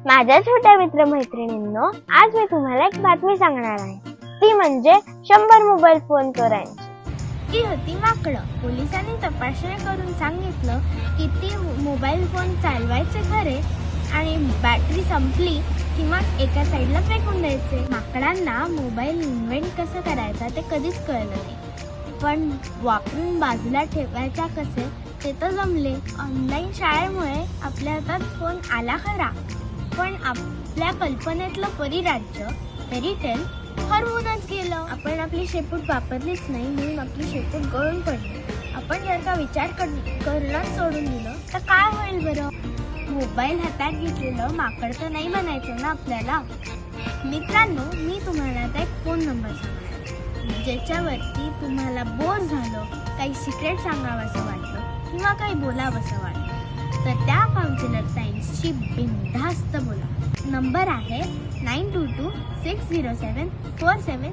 माझ्या छोट्या मित्रमैत्रिणींनो, आज मी तुम्हाला एक बातमी सांगणार आहे. ती म्हणजे 100 मोबाईल फोन चोरांची. ती होती माकडं. पोलिसांनी तपासणी करून सांगितलं की ती मोबाईल फोन चालवायचे खरे आणि बॅटरी संपली किंवा एका साईडला फेकून द्यायचे. माकडांना मोबाईल इन्व्हेंट कसं करायचा ते कधीच कळलं नाही, पण वापरून बाजूला ठेवायचा कसे ते तर जमले. ऑनलाईन शाळेमुळे आपल्या हातात फोन आला खरा, पण आपल्या कल्पनेतलं परिराज्य फेरीटेल हरवूनच गेलं. आपण आपली शेपूट वापरलीच नाही म्हणून आपली शेपूट गळून पडली. आपण जर का विचार करणं सोडून दिलं तर काय होईल बरं? मोबाईल हातात घेतलेलं माकड तर नाही बनायचं ना आपल्याला. मित्रांनो, मी तुम्हाला आता एक फोन नंबर सांगणार ज्याच्यावरती तुम्हाला बोर झालं, काही सिक्रेट सांगावंसं वाटलं किंवा काही बोलावंसं वाटलं तर त्या काउन्सिलर सायन्सची बिनधास्त बोला. नंबर आहे 9226074767.